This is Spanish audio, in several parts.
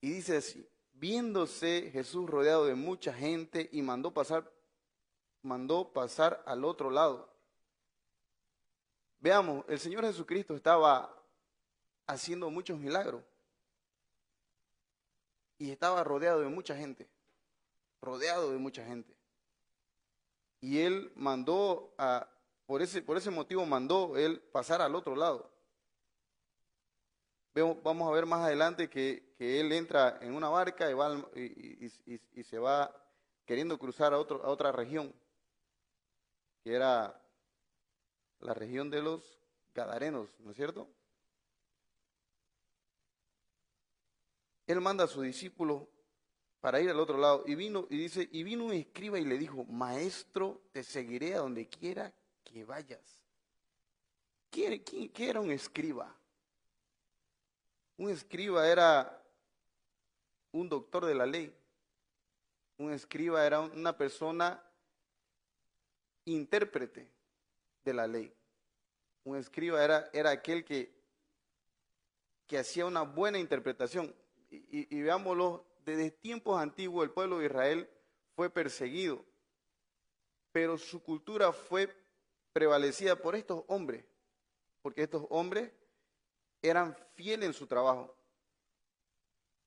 Y dice así, viéndose Jesús rodeado de mucha gente y mandó pasar al otro lado. Veamos, el Señor Jesucristo estaba haciendo muchos milagros y estaba rodeado de mucha gente, rodeado de mucha gente. Y él mandó por ese motivo mandó él pasar al otro lado. Vamos a ver más adelante que él entra en una barca y se va queriendo cruzar a otra región, que era la región de los Gadarenos, ¿no es cierto? Él manda a sus discípulos para ir al otro lado y vino y dice, y vino un escriba y le dijo, maestro, te seguiré a donde quiera que vayas. ¿Qué era un escriba? Un escriba era un doctor de la ley. Un escriba era una persona intérprete de la ley. Un escriba era aquel que hacía una buena interpretación. Y veámoslo, desde tiempos antiguos el pueblo de Israel fue perseguido, pero su cultura fue prevalecida por estos hombres, porque estos hombres eran fieles en su trabajo.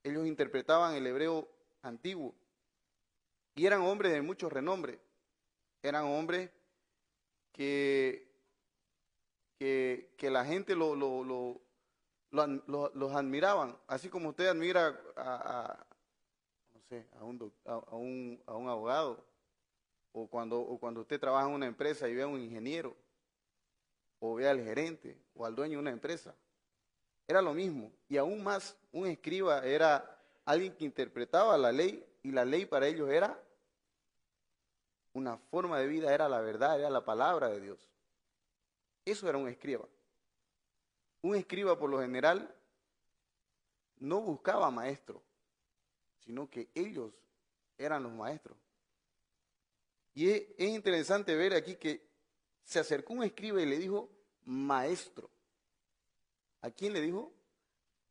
Ellos interpretaban el hebreo antiguo y eran hombres de mucho renombre. Eran hombres que, que la gente los admiraban, así como usted admira no sé, a un abogado, o cuando usted trabaja en una empresa y ve a un ingeniero, o ve al gerente, o al dueño de una empresa. Era lo mismo, y aún más, un escriba era alguien que interpretaba la ley, y la ley para ellos era una forma de vida, era la verdad, era la palabra de Dios. Eso era un escriba. Un escriba, por lo general, no buscaba maestro, sino que ellos eran los maestros. Y es interesante ver aquí que se acercó un escriba y le dijo, maestro. ¿A quién le dijo?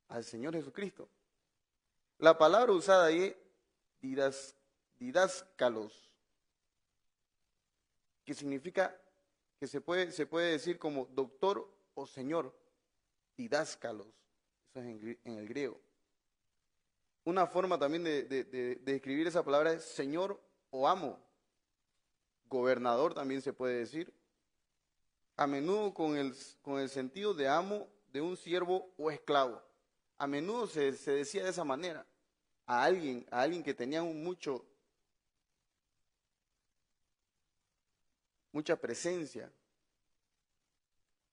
Al Señor Jesucristo. La palabra usada ahí es didáscalos, que significa que se puede decir como doctor o señor, didáscalos. Eso es en el griego. Una forma también de escribir esa palabra es señor o amo. Gobernador también se puede decir. A menudo con el sentido de amo de un siervo o esclavo. A menudo se decía de esa manera a alguien que tenía mucha presencia.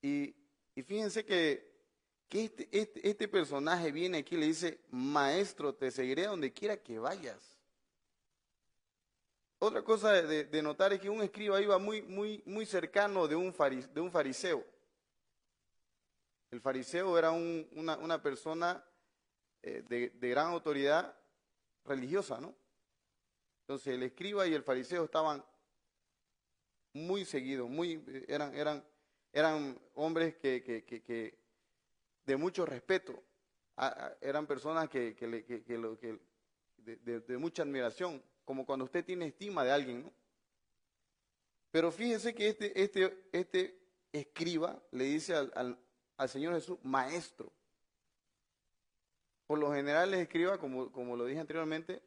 Y, y fíjense que este personaje viene aquí y le dice, maestro, te seguiré a donde quiera que vayas. Otra cosa de notar es que un escriba iba muy cercano de un fariseo. El fariseo era una persona de gran autoridad religiosa, ¿no? Entonces el escriba y el fariseo estaban muy seguidos, eran hombres que de mucho respeto, eran personas de mucha admiración, como cuando usted tiene estima de alguien, ¿no? Pero fíjese que este escriba le dice al Señor Jesús, maestro. Por lo general les escriba, como lo dije anteriormente,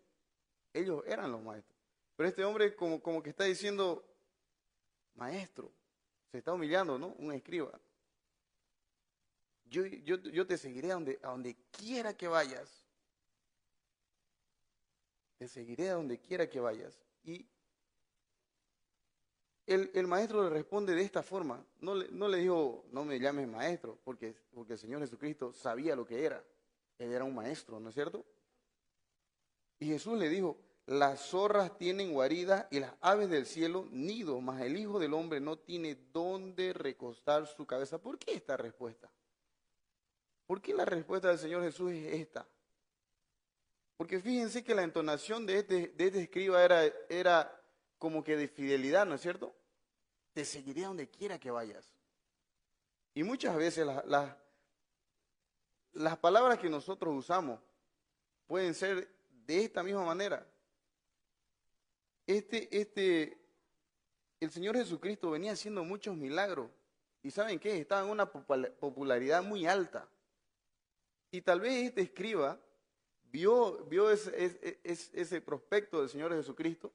ellos eran los maestros. Pero este hombre como que está diciendo, maestro, se está humillando, ¿no? Un escriba. Yo te seguiré a donde quiera que vayas. Te seguiré a donde quiera que vayas. Y el maestro le responde de esta forma. No le dijo, no me llames maestro, porque el Señor Jesucristo sabía lo que era. Él era un maestro, ¿no es cierto? Y Jesús le dijo, las zorras tienen guaridas y las aves del cielo nidos, mas el Hijo del Hombre no tiene dónde recostar su cabeza. ¿Por qué esta respuesta? ¿Por qué la respuesta del Señor Jesús es esta? Porque fíjense que la entonación de este escriba era como que de fidelidad, ¿no es cierto? Te seguiré a donde quiera que vayas. Y muchas veces las palabras que nosotros usamos pueden ser de esta misma manera. El Señor Jesucristo venía haciendo muchos milagros. ¿Y saben qué? Estaba en una popularidad muy alta. Y tal vez este escriba vio ese prospecto del Señor Jesucristo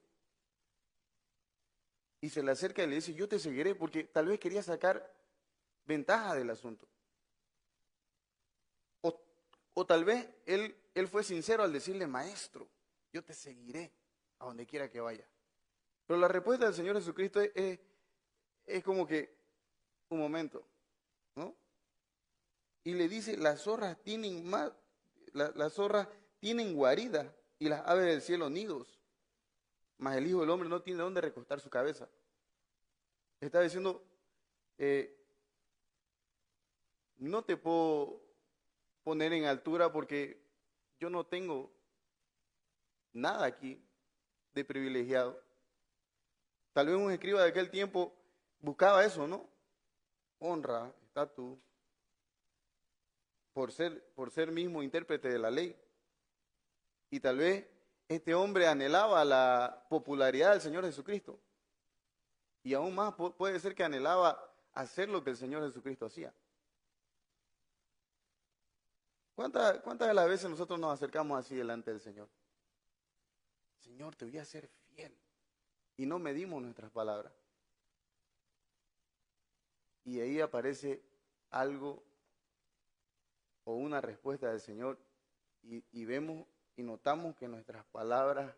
y se le acerca y le dice, yo te seguiré, porque tal vez quería sacar ventaja del asunto. O tal vez él fue sincero al decirle, maestro, yo te seguiré a donde quiera que vaya. Pero la respuesta del Señor Jesucristo es como que, un momento, ¿no? Y le dice, las zorras tienen guarida y las aves del cielo nidos, mas el Hijo del Hombre no tiene dónde recostar su cabeza. Está diciendo, no te puedo poner en altura porque yo no tengo nada aquí de privilegiado. Tal vez un escriba de aquel tiempo buscaba eso, ¿no? Honra, estatus, por ser mismo intérprete de la ley. Y tal vez este hombre anhelaba la popularidad del Señor Jesucristo. Y aún más puede ser que anhelaba hacer lo que el Señor Jesucristo hacía. ¿Cuántas de las veces nosotros nos acercamos así delante del Señor? Señor, te voy a ser fiel. Y no medimos nuestras palabras. Y ahí aparece algo o una respuesta del Señor y vemos y notamos que nuestras palabras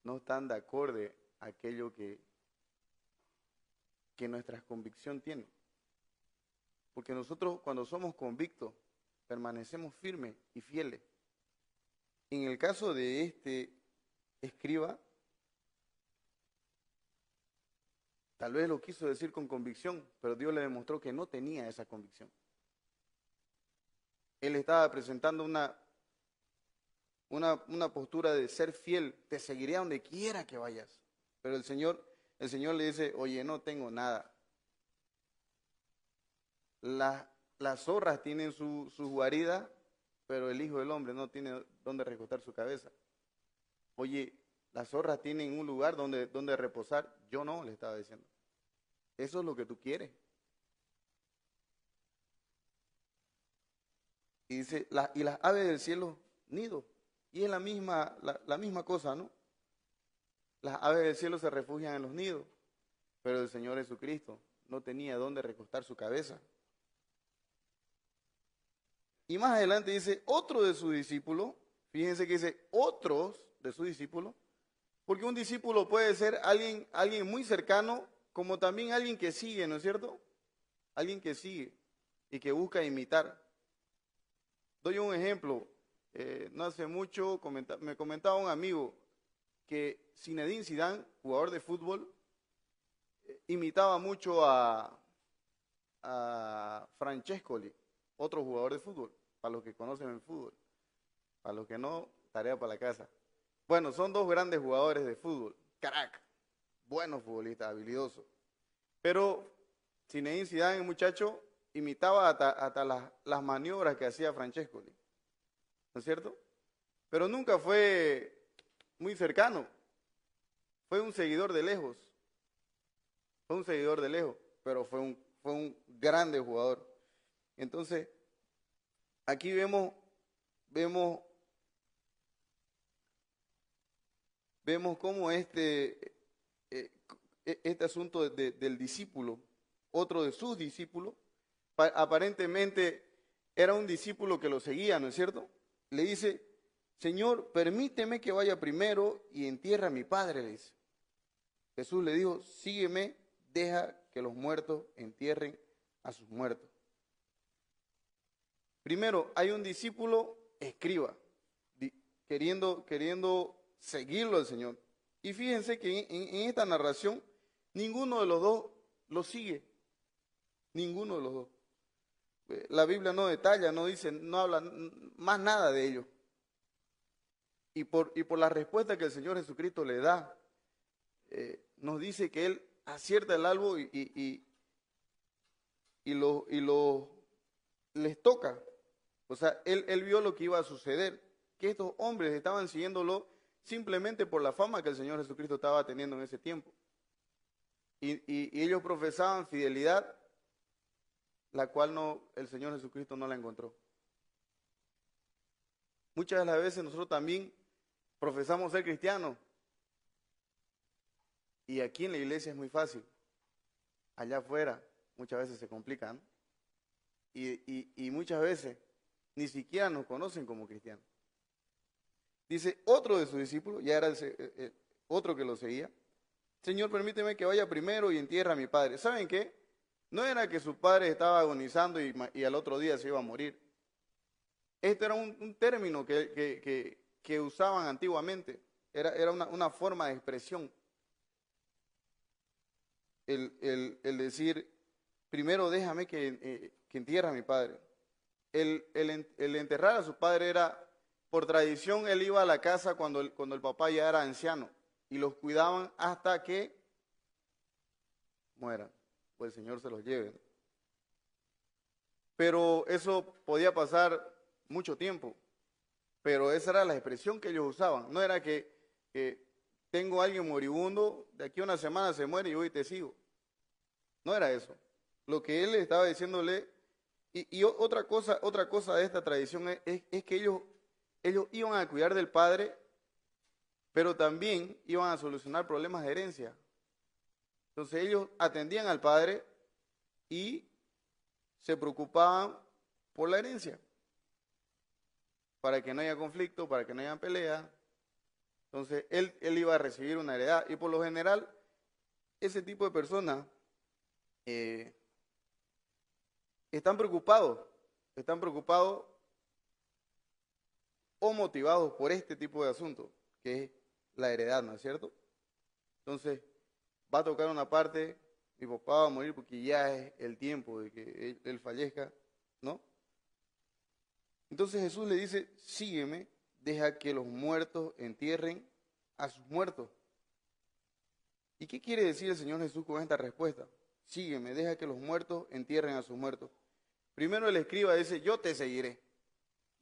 no están de acorde a aquello que nuestra convicción tiene. Porque nosotros cuando somos convictos permanecemos firmes y fieles. En el caso de este escriba, tal vez lo quiso decir con convicción, pero Dios le demostró que no tenía esa convicción. Él estaba presentando una postura de ser fiel, te seguiré a donde quiera que vayas. Pero el Señor le dice, oye, no tengo nada. Las zorras tienen su guarida, pero el Hijo del Hombre no tiene dónde recostar su cabeza. Oye, las zorras tienen un lugar donde reposar, yo no, le estaba diciendo. Eso es lo que tú quieres. Y dice, y las aves del cielo nido. Y es la misma cosa, ¿no? Las aves del cielo se refugian en los nidos, pero el Señor Jesucristo no tenía dónde recostar su cabeza. Y más adelante dice, otro de sus discípulos, fíjense que dice, otros de sus discípulos, porque un discípulo puede ser alguien muy cercano, como también alguien que sigue, ¿no es cierto? Alguien que sigue y que busca imitar. Doy un ejemplo. No hace mucho me comentaba un amigo que Zinedine Zidane, jugador de fútbol, imitaba mucho a Francescoli, otro jugador de fútbol, para los que conocen el fútbol. Para los que no, tarea para la casa. Bueno, son dos grandes jugadores de fútbol, crack, buenos futbolistas, habilidosos. Pero Zinedine Zidane, el muchacho, imitaba hasta las maniobras que hacía Francescoli, ¿no es cierto? Pero nunca fue muy cercano, fue un seguidor de lejos, pero fue un grande jugador. Entonces, aquí vemos cómo este asunto del discípulo, otro de sus discípulos, aparentemente era un discípulo que lo seguía, ¿no es cierto? Le dice, Señor, permíteme que vaya primero y entierre a mi padre, le dice. Jesús le dijo, sígueme, deja que los muertos entierren a sus muertos. Primero, hay un discípulo escriba, queriendo seguirlo al Señor. Y fíjense que en esta narración, ninguno de los dos lo sigue. Ninguno de los dos. La Biblia no detalla, no dice, no habla más nada de ello. Y por la respuesta que el Señor Jesucristo le da, nos dice que Él acierta el albo y les toca. O sea, él vio lo que iba a suceder, que estos hombres estaban siguiéndolo simplemente por la fama que el Señor Jesucristo estaba teniendo en ese tiempo. Y ellos profesaban fidelidad, la cual el Señor Jesucristo no la encontró. Muchas de las veces nosotros también profesamos ser cristianos, y aquí en la iglesia es muy fácil. Allá afuera muchas veces se complican, ¿no? Y muchas veces ni siquiera nos conocen como cristianos. Dice otro de sus discípulos, ya era otro que lo seguía: Señor, permíteme que vaya primero y entierre a mi padre. ¿Saben qué? No era que su padre estaba agonizando y al otro día se iba a morir. Esto era un término que usaban antiguamente. Era una forma de expresión. El decir, primero déjame que entierre a mi padre. El enterrar a su padre era, por tradición, él iba a la casa cuando el papá ya era anciano y los cuidaban hasta que mueran, o el Señor se los lleve, ¿no? Pero eso podía pasar mucho tiempo, pero esa era la expresión que ellos usaban. No era que tengo a alguien moribundo, de aquí a una semana se muere y hoy te sigo. No era eso. Lo que él estaba diciéndole, y otra cosa de esta tradición es que ellos iban a cuidar del padre, pero también iban a solucionar problemas de herencia. Entonces ellos atendían al padre y se preocupaban por la herencia, para que no haya conflicto, para que no haya pelea. Entonces él iba a recibir una heredad, y por lo general ese tipo de personas están preocupados o motivados por este tipo de asuntos, que es la heredad, ¿no es cierto? Entonces va a tocar una parte, mi papá va a morir porque ya es el tiempo de que él fallezca, ¿no? Entonces Jesús le dice, sígueme, deja que los muertos entierren a sus muertos. ¿Y qué quiere decir el Señor Jesús con esta respuesta? Sígueme, deja que los muertos entierren a sus muertos. Primero el escriba dice, yo te seguiré.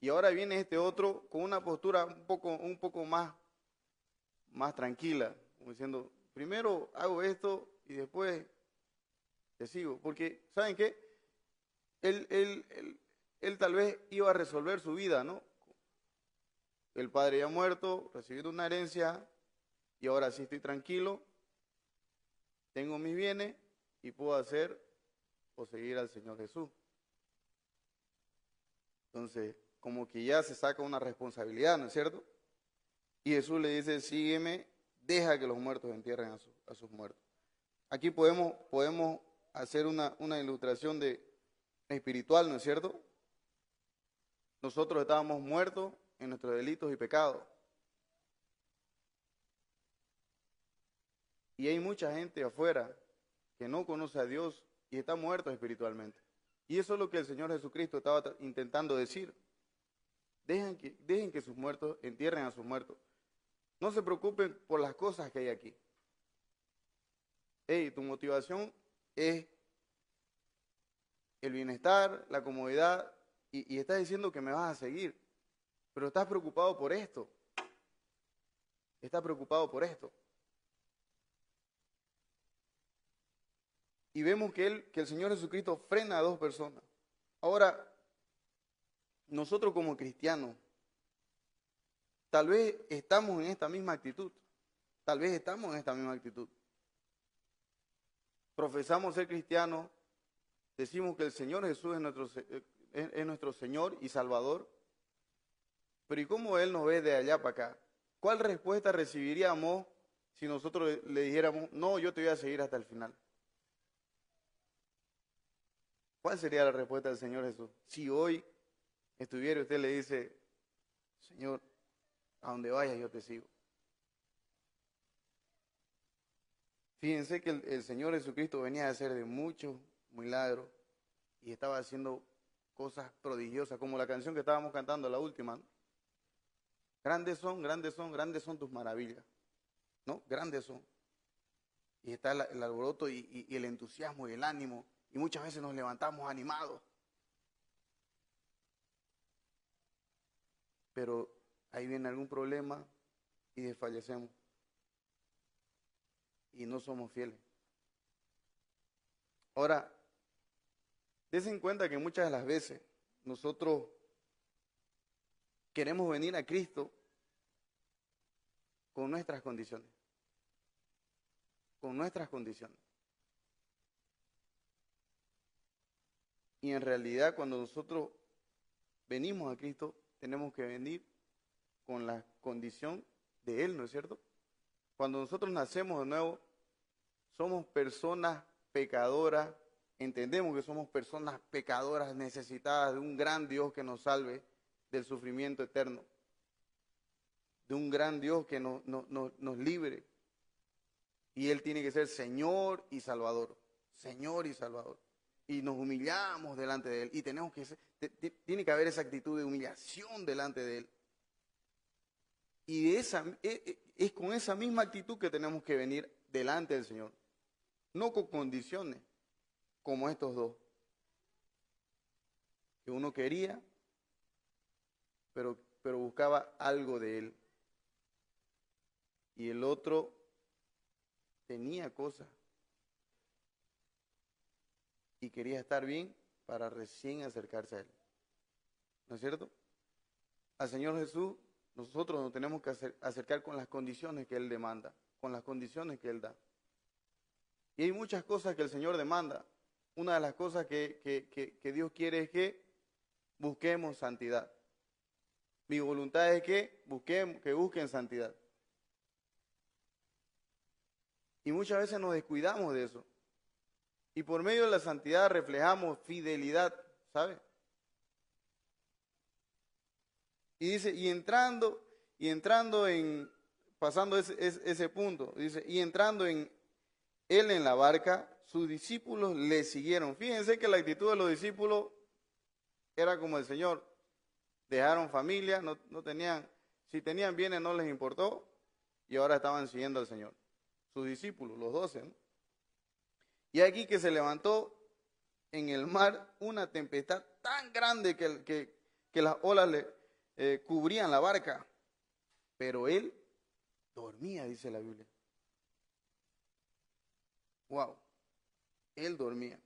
Y ahora viene este otro con una postura un poco más tranquila, como diciendo, primero hago esto y después te sigo. Porque, ¿saben qué? Él tal vez iba a resolver su vida, ¿no? El padre ya muerto, recibiendo una herencia, y ahora sí estoy tranquilo, tengo mis bienes y puedo hacer o seguir al Señor Jesús. Entonces, como que ya se saca una responsabilidad, ¿no es cierto? Y Jesús le dice, sígueme, deja que los muertos entierren a sus muertos. Aquí podemos hacer una ilustración espiritual, ¿no es cierto? Nosotros estábamos muertos en nuestros delitos y pecados. Y hay mucha gente afuera que no conoce a Dios y está muerto espiritualmente. Y eso es lo que el Señor Jesucristo estaba intentando decir. Dejen que sus muertos entierren a sus muertos. No se preocupen por las cosas que hay aquí. Hey, tu motivación es el bienestar, la comodidad, y estás diciendo que me vas a seguir, pero estás preocupado por esto. Estás preocupado por esto. Y vemos que el Señor Jesucristo frena a dos personas. Ahora, nosotros como cristianos, tal vez estamos en esta misma actitud. Tal vez estamos en esta misma actitud. Profesamos ser cristianos, decimos que el Señor Jesús es nuestro Señor y Salvador. Pero ¿y cómo Él nos ve de allá para acá? ¿Cuál respuesta recibiríamos si nosotros le dijéramos, no, yo te voy a seguir hasta el final? ¿Cuál sería la respuesta del Señor Jesús? Si hoy estuviera y usted le dice, Señor, a donde vayas yo te sigo. Fíjense que el Señor Jesucristo venía a hacer de muchos milagros y estaba haciendo cosas prodigiosas, como la canción que estábamos cantando, la última, ¿no? Grandes son tus maravillas, ¿no? Grandes son. Y está el alboroto y el entusiasmo y el ánimo, y muchas veces nos levantamos animados. Pero ahí viene algún problema y desfallecemos. Y no somos fieles. Ahora, dense en cuenta que muchas de las veces nosotros queremos venir a Cristo con nuestras condiciones. Con nuestras condiciones. Y en realidad cuando nosotros venimos a Cristo, tenemos que venir con la condición de Él, ¿no es cierto? Cuando nosotros nacemos de nuevo, somos personas pecadoras, entendemos que somos personas pecadoras necesitadas de un gran Dios que nos salve del sufrimiento eterno, de un gran Dios que nos libre. Y Él tiene que ser Señor y Salvador, Señor y Salvador. Y nos humillamos delante de Él y tenemos que tiene que haber esa actitud de humillación delante de Él. Y es con esa misma actitud que tenemos que venir delante del Señor. No con condiciones como estos dos. Que uno quería, pero buscaba algo de Él. Y el otro tenía cosas. Y quería estar bien para recién acercarse a Él. ¿No es cierto? Al Señor Jesús nosotros nos tenemos que acercar con las condiciones que Él demanda, con las condiciones que Él da. Y hay muchas cosas que el Señor demanda. Una de las cosas que Dios quiere es que busquemos santidad. Mi voluntad es que busquen santidad. Y muchas veces nos descuidamos de eso. Y por medio de la santidad reflejamos fidelidad, ¿sabe? Y dice, pasando ese punto, dice, y entrando Él en la barca, sus discípulos le siguieron. Fíjense que la actitud de los discípulos era como el Señor. Dejaron familia, si tenían bienes no les importó, y ahora estaban siguiendo al Señor. Sus discípulos, los 12, ¿no? Y aquí que se levantó en el mar una tempestad tan grande que las olas le cubrían la barca, pero Él dormía, dice la Biblia. Wow, Él dormía.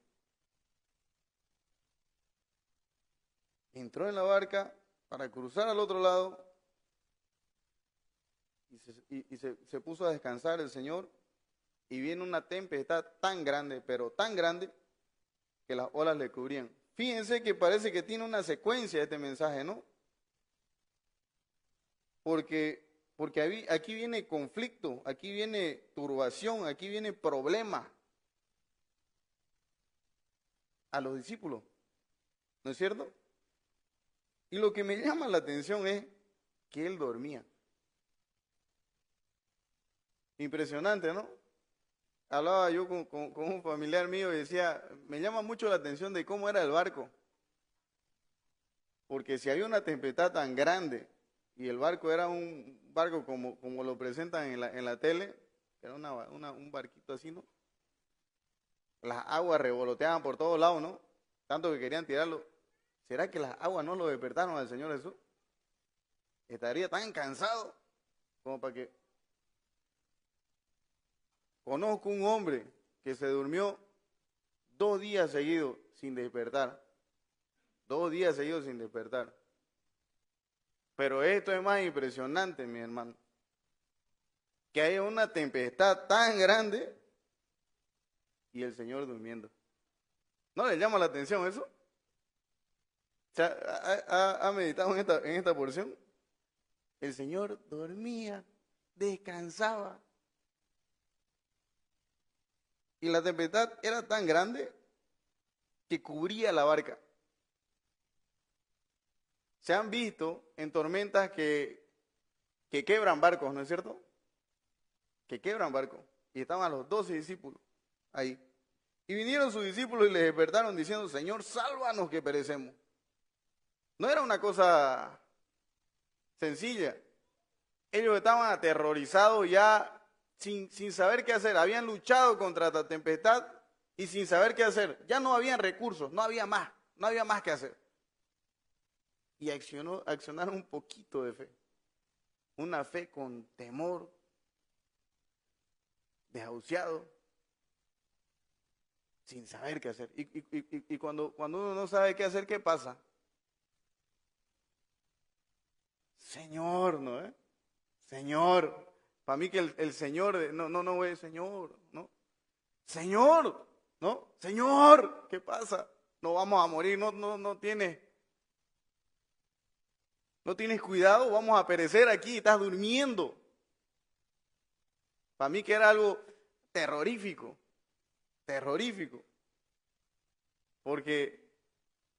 Entró en la barca para cruzar al otro lado y se puso a descansar el Señor, y viene una tempestad tan grande, pero tan grande, que las olas le cubrían. Fíjense que parece que tiene una secuencia este mensaje, ¿no? Porque aquí viene conflicto, aquí viene turbación, aquí viene problema a los discípulos, ¿no es cierto? Y lo que me llama la atención es que Él dormía. Impresionante, ¿no? Hablaba yo con un familiar mío y decía, me llama mucho la atención de cómo era el barco. Porque si había una tempestad tan grande y el barco era un barco como lo presentan en la tele, era un barquito así, ¿no? Las aguas revoloteaban por todos lados, ¿no? Tanto que querían tirarlo. ¿Será que las aguas no lo despertaron al Señor Jesús? Estaría tan cansado como para que... Conozco un hombre que se durmió 2 días seguidos sin despertar. 2 días seguidos sin despertar. Pero esto es más impresionante, mi hermano. Que haya una tempestad tan grande y el Señor durmiendo. ¿No le llama la atención eso? O sea, ¿ha meditado en esta porción? El Señor dormía, descansaba. Y la tempestad era tan grande que cubría la barca. Se han visto en tormentas que quebran barcos, ¿no es cierto? Que quebran barcos. Y estaban los 12 discípulos ahí. Y vinieron sus discípulos y les despertaron diciendo, Señor, sálvanos que perecemos. No era una cosa sencilla. Ellos estaban aterrorizados ya sin saber qué hacer. Habían luchado contra la tempestad y sin saber qué hacer. Ya no habían recursos, no había más que hacer. Y accionaron un poquito de fe. una fe con temor, desahuciado, sin saber qué hacer. Y cuando uno no sabe qué hacer, ¿qué pasa? Señor, ¿no? Señor. Para mí que el Señor, no, güey, Señor, ¿no? Señor, ¿no? Señor, ¿qué pasa? No vamos a morir, no tienes cuidado, vamos a perecer aquí, estás durmiendo. Para mí que era algo terrorífico, terrorífico. Porque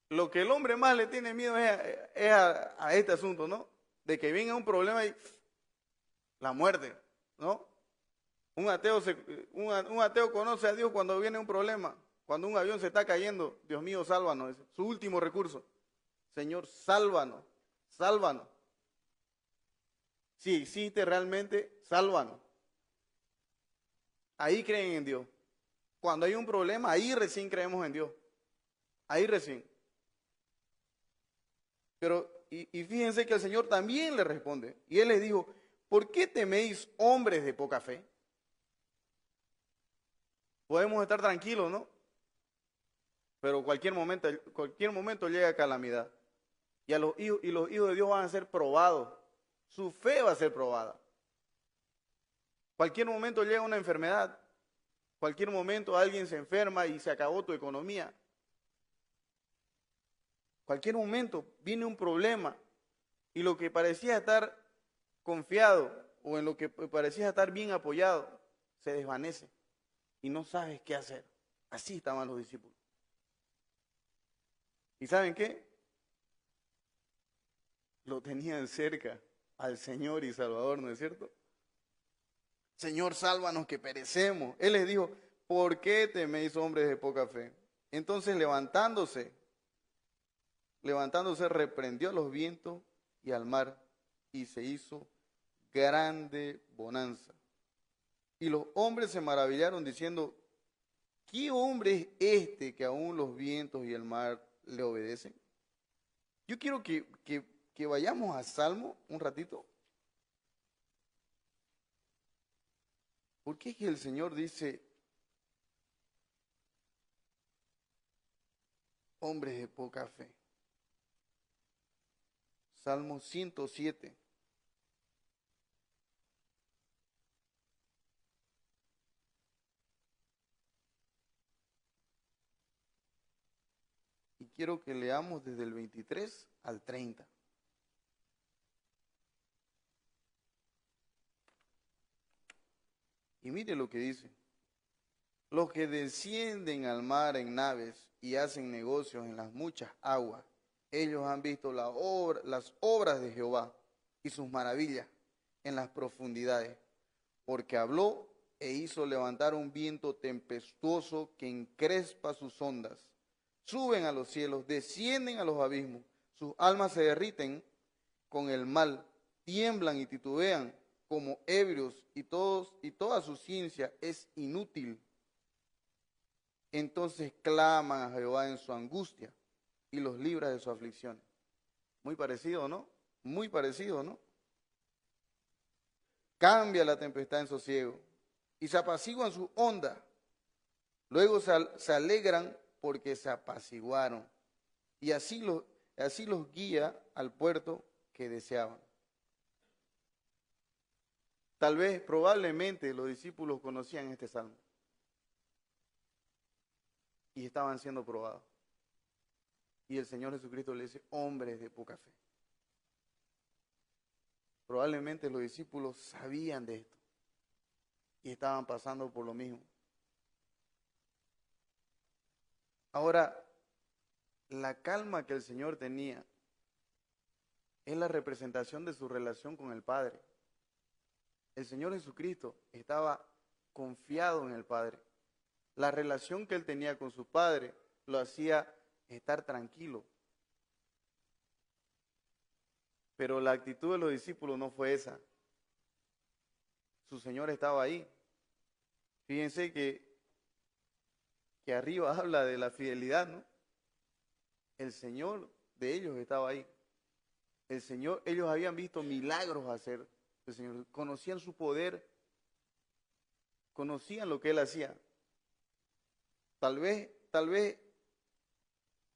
lo que el hombre más le tiene miedo es a este asunto, ¿no? De que venga un problema y la muerte, ¿no? Un ateo conoce a Dios cuando viene un problema, cuando un avión se está cayendo. Dios mío, sálvanos, es su último recurso. Señor, sálvanos, sálvanos. Si existe realmente, sálvanos. Ahí creen en Dios. Cuando hay un problema, ahí recién creemos en Dios. Ahí recién. Pero, y fíjense que el Señor también le responde. Y Él les dijo, ¿por qué teméis hombres de poca fe? Podemos estar tranquilos, ¿no? Pero cualquier momento llega calamidad. Y los hijos de Dios van a ser probados. Su fe va a ser probada. Cualquier momento llega una enfermedad. Cualquier momento alguien se enferma y se acabó tu economía. Cualquier momento viene un problema y lo que parecía estar confiado o en lo que parecía estar bien apoyado se desvanece y no sabes qué hacer. Así estaban los discípulos. ¿Y saben qué? Lo tenían cerca al Señor y Salvador, ¿no es cierto? Señor, sálvanos que perecemos. Él les dijo, ¿por qué teméis hombres de poca fe? Entonces levantándose, reprendió a los vientos y al mar y se hizo grande bonanza. Y los hombres se maravillaron diciendo, ¿qué hombre es este que aún los vientos y el mar le obedecen? Yo quiero que vayamos a Salmo un ratito. ¿Por qué es que el Señor dice, hombres de poca fe? Salmo 107. Y quiero que leamos desde el 23 al 30. Y mire lo que dice. Los que descienden al mar en naves y hacen negocios en las muchas aguas, ellos han visto las obras de Jehová y sus maravillas en las profundidades, porque habló e hizo levantar un viento tempestuoso que encrespa sus ondas. Suben a los cielos, descienden a los abismos, sus almas se derriten con el mal, tiemblan y titubean como ebrios y toda su ciencia es inútil. Entonces claman a Jehová en su angustia y los libra de su aflicción. Muy parecido, ¿no? Muy parecido, ¿no? Cambia la tempestad en sosiego y se apaciguan sus ondas. Luego se alegran porque se apaciguaron y así los guía al puerto que deseaban. Tal vez, probablemente, los discípulos conocían este salmo y estaban siendo probados. Y el Señor Jesucristo le dice, hombres de poca fe. Probablemente los discípulos sabían de esto y estaban pasando por lo mismo. Ahora, la calma que el Señor tenía es la representación de su relación con el Padre. El Señor Jesucristo estaba confiado en el Padre. La relación que él tenía con su Padre lo hacía estar tranquilo. Pero la actitud de los discípulos no fue esa. Su Señor estaba ahí. Fíjense que arriba habla de la fidelidad, ¿no? El Señor de ellos estaba ahí. Ellos habían visto milagros hacer. del Señor. Conocían su poder, conocían lo que Él hacía. Tal vez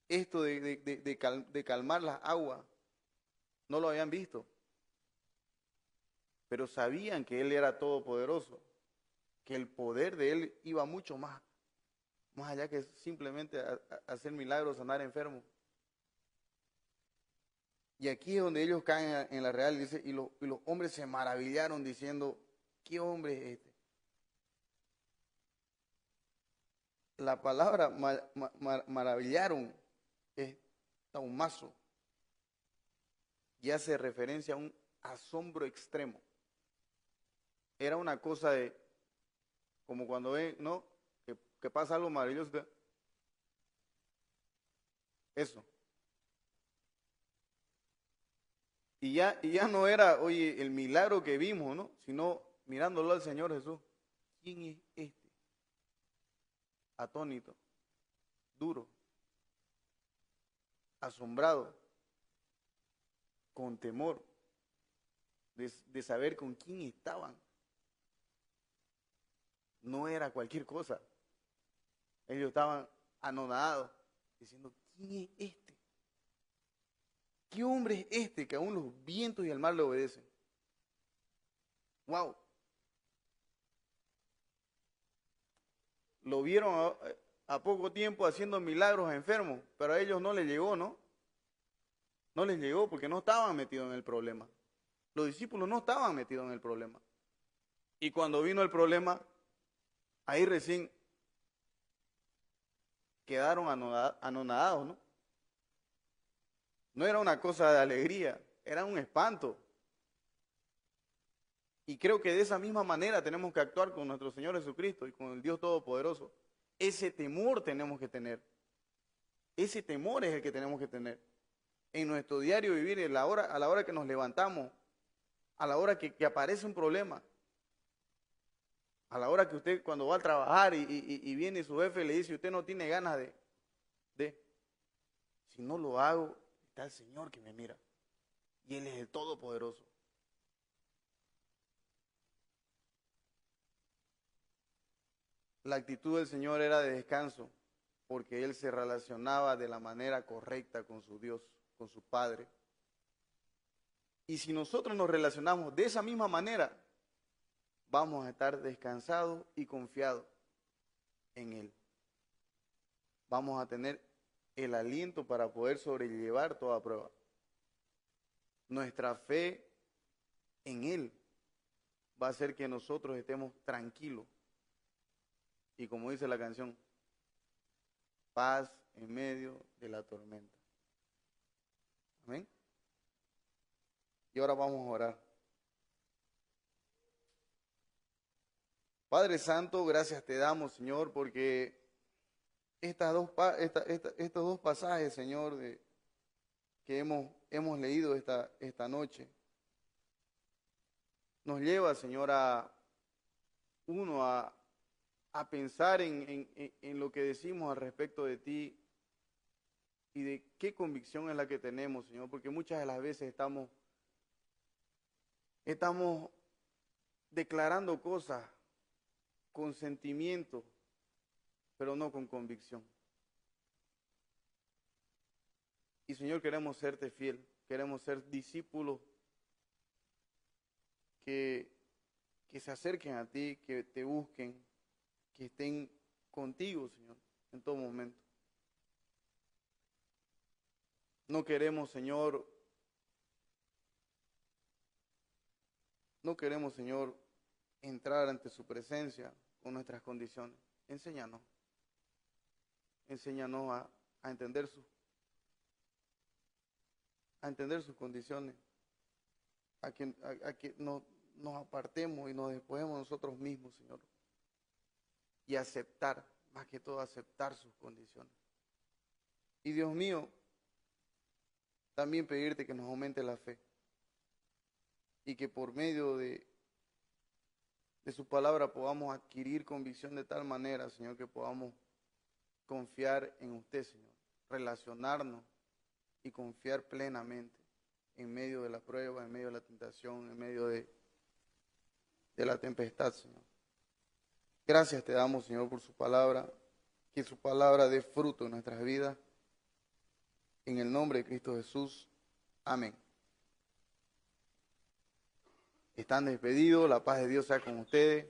esto de calmar las aguas no lo habían visto, pero sabían que Él era todopoderoso, que el poder de Él iba mucho más allá que simplemente hacer milagros, sanar enfermos. Y aquí es donde ellos caen en la real, dice, y los hombres se maravillaron diciendo, ¿qué hombre es este? La palabra maravillaron es taumazo y hace referencia a un asombro extremo. Era una cosa de, como cuando ven, ¿no? Que pasa algo maravilloso. Eso. Y ya no era, oye, el milagro que vimos, ¿no? Sino mirándolo al Señor Jesús. ¿Quién es este? Atónito, duro, asombrado, con temor, de saber con quién estaban. No era cualquier cosa. Ellos estaban anonadados, diciendo, ¿quién es este? ¿Qué hombre es este que aún los vientos y el mar le obedecen? ¡Wow! Lo vieron a poco tiempo haciendo milagros a enfermos, pero a ellos no les llegó, ¿no? No les llegó porque no estaban metidos en el problema. Los discípulos no estaban metidos en el problema. Y cuando vino el problema, ahí recién quedaron anonadados, ¿no? No era una cosa de alegría, era un espanto. Y creo que de esa misma manera tenemos que actuar con nuestro Señor Jesucristo y con el Dios Todopoderoso. Ese temor tenemos que tener. Ese temor es el que tenemos que tener. En nuestro diario vivir, a la hora que nos levantamos, a la hora que aparece un problema, a la hora que usted cuando va a trabajar y viene su jefe y le dice, usted no tiene ganas si no lo hago, está el Señor que me mira. Y Él es el Todopoderoso. La actitud del Señor era de descanso, porque Él se relacionaba de la manera correcta con su Dios, con su Padre. Y si nosotros nos relacionamos de esa misma manera, vamos a estar descansados y confiados en Él. Vamos a tener el aliento para poder sobrellevar toda prueba. Nuestra fe en Él va a hacer que nosotros estemos tranquilos. Y como dice la canción, paz en medio de la tormenta. Amén. Y ahora vamos a orar. Padre Santo, gracias te damos, Señor, porque estos dos pasajes, Señor, que hemos leído esta noche, nos lleva, Señor, a pensar en lo que decimos al respecto de ti y de qué convicción es la que tenemos, Señor, porque muchas de las veces estamos declarando cosas con sentimiento, pero no con convicción. Y Señor, queremos serte fiel, queremos ser discípulos que se acerquen a ti, que te busquen, que estén contigo, Señor, en todo momento. No queremos, Señor, entrar ante su presencia con nuestras condiciones. Enséñanos a entender sus condiciones, a que nos apartemos y nos despojemos nosotros mismos, Señor, y aceptar, más que todo aceptar sus condiciones. Y Dios mío, también pedirte que nos aumente la fe y que por medio de su palabra podamos adquirir convicción de tal manera, Señor, que podamos confiar en usted, Señor, relacionarnos y confiar plenamente en medio de la prueba, en medio de la tentación, en medio de de la tempestad, Señor. Gracias te damos, Señor, por su palabra, que su palabra dé fruto en nuestras vidas. En el nombre de Cristo Jesús. Amén. Están despedidos, la paz de Dios sea con ustedes.